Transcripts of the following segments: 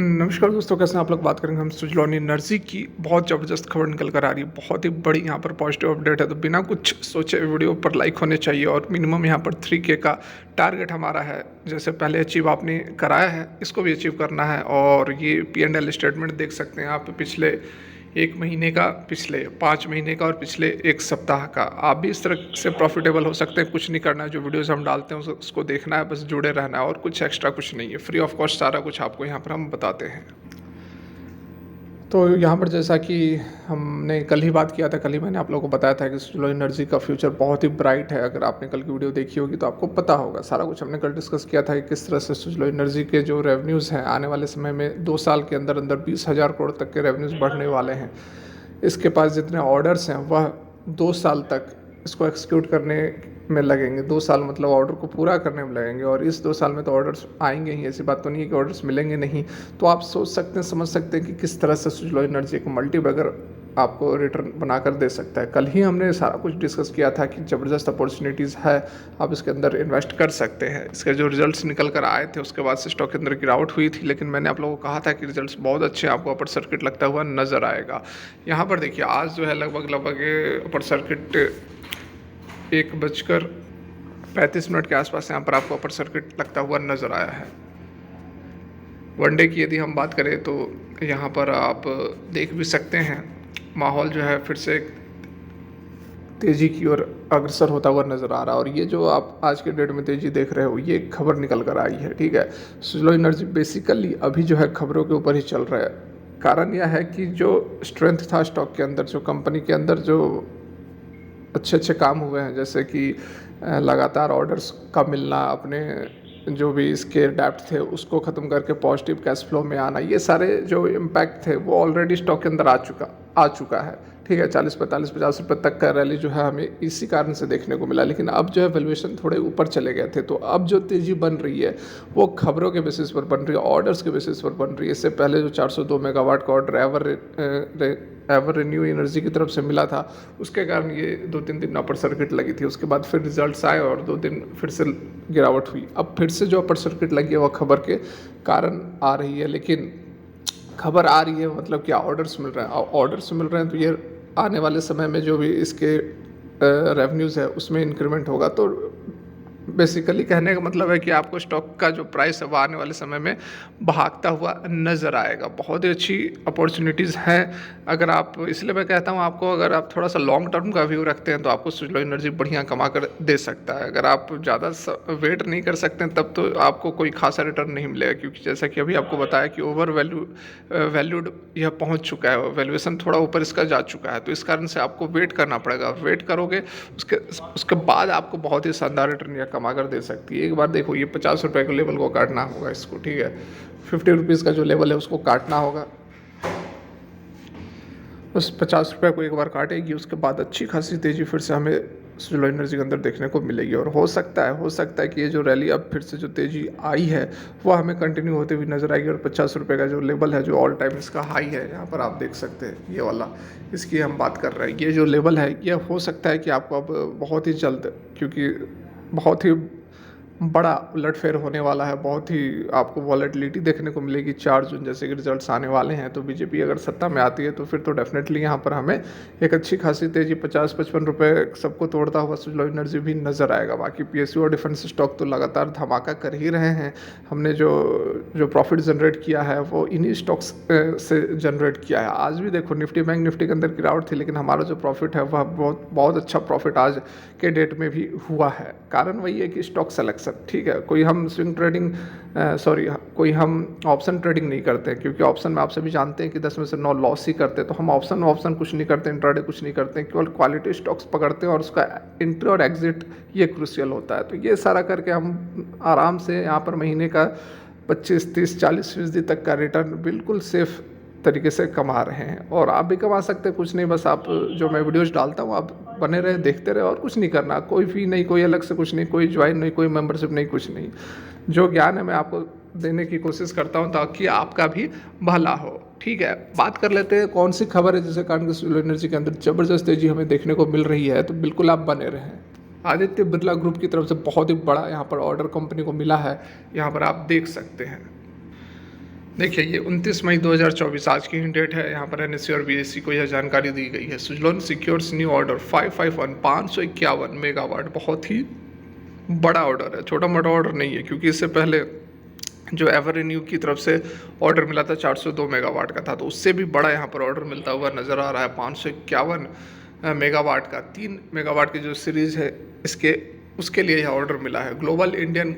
नमस्कार दोस्तों, कैसे हैं आप लोग। बात करेंगे हम सुजलॉन एनर्जी की। बहुत ज़बरदस्त खबर निकल कर आ रही है, बहुत ही बड़ी यहाँ पर पॉजिटिव अपडेट है। तो बिना कुछ सोचे वीडियो पर लाइक होने चाहिए और मिनिमम यहाँ पर 3K का टारगेट हमारा है। जैसे पहले अचीव आपने कराया है, इसको भी अचीव करना है। और ये P&L स्टेटमेंट देख सकते हैं आप, पिछले 1 महीने का, पिछले 5 महीने का और पिछले 1 सप्ताह का। आप भी इस तरह से प्रॉफिटेबल हो सकते हैं। कुछ नहीं करना है, जो वीडियोज़ हम डालते हैं उसको देखना है, बस जुड़े रहना है और कुछ एक्स्ट्रा कुछ नहीं है। फ्री ऑफ कॉस्ट सारा कुछ आपको यहाँ पर हम बताते हैं। तो यहाँ पर जैसा कि हमने कल ही बात किया था, कल ही मैंने आप लोगों को बताया था कि सुजलॉन एनर्जी का फ्यूचर बहुत ही ब्राइट है। अगर आपने कल की वीडियो देखी होगी तो आपको पता होगा। सारा कुछ हमने कल डिस्कस किया था कि किस तरह से सुजलॉन एनर्जी के जो रेवेन्यूज़ हैं आने वाले समय में 2 साल के अंदर अंदर 20,000 करोड़ तक के रेवेन्यूज़ बढ़ने वाले हैं। इसके पास जितने ऑर्डर्स हैं वह 2 साल तक इसको एक्सिक्यूट करने में लगेंगे। 2 साल मतलब ऑर्डर को पूरा करने में लगेंगे। और इस 2 साल में तो ऑर्डर्स आएंगे ही, ऐसी बात तो नहीं है कि ऑर्डर्स मिलेंगे नहीं। तो आप सोच सकते हैं, समझ सकते हैं कि किस तरह से सुजलॉन एनर्जी एक मल्टीबैगर आपको रिटर्न बनाकर दे सकता है। कल ही हमने सारा कुछ डिस्कस किया था कि ज़बरदस्त अपॉर्चुनिटीज़ है, आप इसके अंदर इन्वेस्ट कर सकते हैं। इसके जो रिजल्ट्स निकल कर आए थे उसके बाद से स्टॉक के अंदर गिरावट हुई थी, लेकिन मैंने आप लोगों को कहा था कि रिजल्ट्स बहुत अच्छे हैं, आपको अपर सर्किट लगता हुआ नज़र आएगा। यहाँ पर देखिए, आज जो है लगभग अपर सर्किट 1:35 के आसपास यहाँ पर आपको अपर सर्किट लगता हुआ नज़र आया है। वनडे की यदि हम बात करें तो यहाँ पर आप देख भी सकते हैं, माहौल जो है फिर से तेज़ी की ओर अग्रसर होता हुआ नज़र आ रहा है। और ये जो आप आज के डेट में तेज़ी देख रहे हो, ये खबर निकल कर आई है, ठीक है। सुजलॉन एनर्जी बेसिकली अभी जो है खबरों के ऊपर ही चल रहा है। कारण यह है कि जो स्ट्रेंथ था स्टॉक के अंदर, जो कंपनी के अंदर जो अच्छे अच्छे काम हुए हैं, जैसे कि लगातार ऑर्डर्स का मिलना, अपने जो भी इसके डेप्ट थे उसको ख़त्म करके पॉजिटिव कैश फ्लो में आना, ये सारे जो इम्पैक्ट थे वो ऑलरेडी स्टॉक के अंदर आ चुका है, ठीक है। 40, 45, 50 रुपये तक का रैली जो है हमें इसी कारण से देखने को मिला। लेकिन अब जो है वैल्यूएशन थोड़े ऊपर चले गए थे, तो अब जो तेज़ी बन रही है वो खबरों के बेसिस पर बन रही है, ऑर्डर्स के बेसिस पर बन रही है। इससे पहले जो 402 मेगावाट का ऑर्डर एवर रिन्यू एनर्जी की तरफ से मिला था, उसके कारण ये 2-3 दिन अपर सर्किट लगी थी। उसके बाद फिर रिजल्ट्स आए और 2 दिन फिर से गिरावट हुई। अब फिर से जो अपर सर्किट लगी है वह खबर के कारण आ रही है। लेकिन खबर आ रही है मतलब क्या, ऑर्डर्स मिल रहे हैं। ऑर्डर्स मिल रहे हैं तो ये आने वाले समय में जो भी इसके रेवेन्यूज़ है उसमें इंक्रीमेंट होगा। तो बेसिकली कहने का मतलब है कि आपको स्टॉक का जो प्राइस है वो आने वाले समय में भागता हुआ नज़र आएगा। बहुत ही अच्छी अपॉर्चुनिटीज़ हैं। अगर आप, इसलिए मैं कहता हूँ आपको, अगर आप थोड़ा सा लॉन्ग टर्म का व्यू रखते हैं तो आपको सुजलॉन एनर्जी बढ़िया कमा कर दे सकता है। अगर आप ज़्यादा वेट नहीं कर सकते हैं तब तो आपको कोई खासा रिटर्न नहीं मिलेगा, क्योंकि जैसा कि अभी आपको बताया कि वैल्यूड यह पहुँच चुका है, वैल्यूएशन थोड़ा ऊपर इसका जा चुका है। तो इस कारण से आपको वेट करना पड़ेगा। वेट करोगे उसके बाद आपको बहुत ही शानदार रिटर्न यह कमा कर दे सकती है। एक बार देखो, ये 50 रुपये के लेवल को काटना होगा इसको, ठीक है। 50 रुपीज़ का जो लेवल है उसको काटना होगा। उस 50 रुपये को एक बार काटेगी, उसके बाद अच्छी खासी तेज़ी फिर से हमें सुजलॉन एनर्जी के अंदर देखने को मिलेगी। और हो सकता है कि ये जो रैली अब फिर से जो तेज़ी आई है वो हमें कंटिन्यू होते हुए नजर आएगी। और 50 रुपये का जो लेवल है, जो ऑल टाइम इसका हाई है, यहाँ पर आप देख सकते हैं ये वाला, इसकी हम बात कर रहे हैं। ये जो लेवल है ये हो सकता है कि आपको अब बहुत ही जल्द, क्योंकि बहुत ही बड़ा उलटफेर होने वाला है, बहुत ही आपको वॉलेटिलिटी देखने को मिलेगी। 4 जून जैसे कि रिजल्ट्स आने वाले हैं, तो बीजेपी अगर सत्ता में आती है तो फिर तो डेफिनेटली यहाँ पर हमें एक अच्छी खासी तेज़ी 50-55 रुपये सबको तोड़ता हुआ सुजलॉन एनर्जी भी नज़र आएगा। बाकी PSU और डिफेंस स्टॉक तो लगातार धमाका कर ही रहे हैं। हमने जो प्रॉफिट जनरेट किया है वो इन्हीं स्टॉक्स से जनरेट किया है। आज भी देखो, निफ्टी के अंदर गिरावट थी, लेकिन हमारा जो प्रॉफिट है वह बहुत अच्छा प्रॉफिट आज के डेट में भी हुआ है। कारण वही है कि स्टॉक सेलेक्शन, ठीक है। कोई हम स्विंग ट्रेडिंग कोई हम ऑप्शन ट्रेडिंग नहीं करते, क्योंकि ऑप्शन में आप सभी जानते हैं कि 10 में से 9 लॉस ही करते हैं। तो हम ऑप्शन कुछ नहीं करते, इंट्राडे कुछ नहीं करते, केवल क्वालिटी स्टॉक्स पकड़ते हैं और उसका एंट्री और एग्जिट ये क्रूशियल होता है। तो ये सारा करके हम आराम से यहाँ पर महीने का 25, 30, 40% तक का रिटर्न बिल्कुल सेफ तरीके से कमा रहे हैं। और आप भी कमा सकते हैं, कुछ नहीं, बस आप जो मैं वीडियोज़ डालता हूँ आप बने रहे, देखते रहे, और कुछ नहीं करना। कोई फी नहीं, कोई अलग से कुछ नहीं, कोई ज्वाइन नहीं, कोई मेंबरशिप नहीं, कुछ नहीं। जो ज्ञान है मैं आपको देने की कोशिश करता हूँ ताकि आपका भी भला हो, ठीक है। बात कर लेते हैं कौन सी खबर है जिसके कारण सुजलॉन एनर्जी के अंदर ज़बरदस्त तेजी हमें देखने को मिल रही है। तो बिल्कुल आप बने रहें। आदित्य बिरला ग्रुप की तरफ से बहुत ही बड़ा यहाँ पर ऑर्डर कंपनी को मिला है, यहाँ पर आप देख सकते हैं। देखिए ये 29 मई 2024 आज की ही डेट है। यहाँ पर एनएससी और बीएससी को यह जानकारी दी गई है। Suzlon secures new order 551 551 megawatt, बहुत ही बड़ा ऑर्डर है, छोटा मोटा ऑर्डर नहीं है, क्योंकि इससे पहले जो एवरन्यू की तरफ से ऑर्डर मिला था 402 मेगावाट का था, तो उससे भी बड़ा यहाँ पर ऑर्डर मिलता हुआ नज़र आ रहा है। 551 मेगावाट का 3 मेगावाट की जो सीरीज़ है इसके उसके लिए यह ऑर्डर मिला है। ग्लोबल इंडियन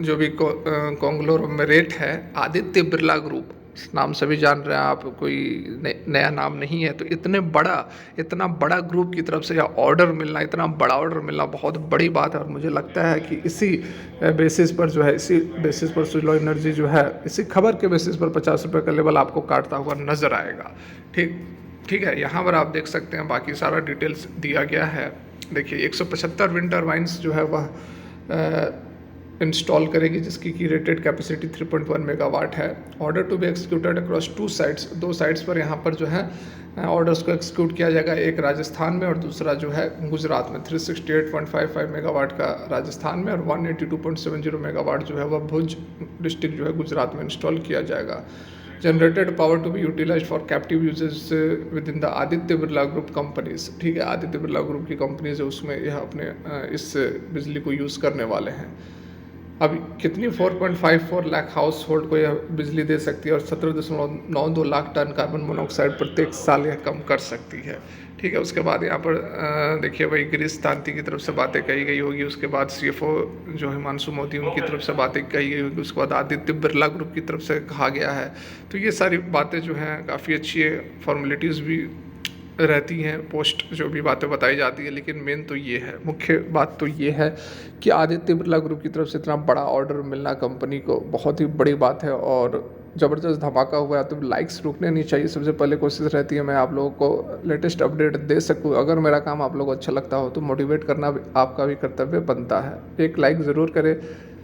जो भी कॉन्ग्लोमरेट है आदित्य बिरला ग्रुप, इस नाम से भी जान रहे हैं आप, कोई नया नाम नहीं है। तो इतना बड़ा ग्रुप की तरफ से यह ऑर्डर मिलना, इतना बड़ा ऑर्डर मिलना बहुत बड़ी बात है। और मुझे लगता है कि इसी बेसिस पर सुजलॉन एनर्जी जो है, इसी खबर के बेसिस पर 50 रुपये का लेवल आपको काटता हुआ नज़र आएगा। ठीक है, यहाँ पर आप देख सकते हैं बाकी सारा डिटेल्स दिया गया है। देखिए 175 विंड टर्बाइंस जो है वह इंस्टॉल करेगी, जिसकी की रेटेड कैपेसिटी 3.1 मेगावाट है। Order to be executed across 2 sites, 2 sites पर यहाँ पर जो है ऑर्डर्स को एक्सिक्यूट किया जाएगा, एक राजस्थान में और दूसरा जो है गुजरात में। 368.55 मेगावाट का राजस्थान में और 182.70 मेगावाट जो है वह भुज डिस्ट्रिक्ट जो है गुजरात में इंस्टॉल किया जाएगा। Generated power to be utilize for captive uses within the Aditya Birla group companies. ठीक है, आदित्य बिरला ग्रुप की कंपनीज है, उसमें यह अपने इस बिजली को यूज़ करने वाले हैं। अभी कितनी 4.54 लाख हाउस होल्ड को यह बिजली दे सकती है और 17.92 लाख टन कार्बन मोनोऑक्साइड प्रत्येक साल यह कम कर सकती है। ठीक है, उसके बाद यहाँ पर देखिए भाई गिरीश तांती की तरफ से बातें कही गई होगी, उसके बाद सीएफओ जो हिमांशु मोदी उनकी तरफ से बातें कही गई होगी, उसके बाद आदित्य बिरला ग्रुप की तरफ से कहा गया है। तो ये सारी बातें जो हैं काफ़ी अच्छी है, फॉर्मेलिटीज़ भी रहती हैं, पोस्ट जो भी बातें बताई जाती है, लेकिन मेन तो ये है, मुख्य बात तो ये है कि आदित्य बिरला ग्रुप की तरफ से इतना बड़ा ऑर्डर मिलना कंपनी को बहुत ही बड़ी बात है और ज़बरदस्त धमाका हुआ है। तो लाइक्स रुकने नहीं चाहिए। सबसे पहले कोशिश रहती है मैं आप लोगों को लेटेस्ट अपडेट दे सकूँ। अगर मेरा काम आप लोगों को अच्छा लगता हो तो मोटिवेट करना भी आपका भी कर्तव्य बनता है। एक लाइक ज़रूर करें,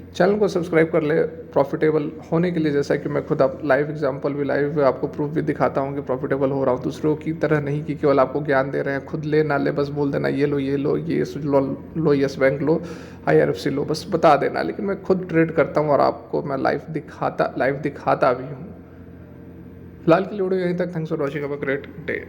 चैनल को सब्सक्राइब कर ले प्रॉफिटेबल होने के लिए। जैसा कि मैं खुद आप लाइव एग्जांपल भी, लाइव आपको प्रूफ भी दिखाता हूँ कि प्रॉफिटेबल हो रहा हूँ। दूसरों की तरह नहीं कि केवल आपको ज्ञान दे रहे हैं, खुद ले ना ले बस बोल देना ये लो, ये लो, यस बैंक लो, IRFC लो, बस बता देना। लेकिन मैं खुद ट्रेड करता हूँ और आपको मैं लाइव दिखाता भी हूँ। फिलहाल के लिए वीडियो यहीं तक। Thanks for watching, have a great day.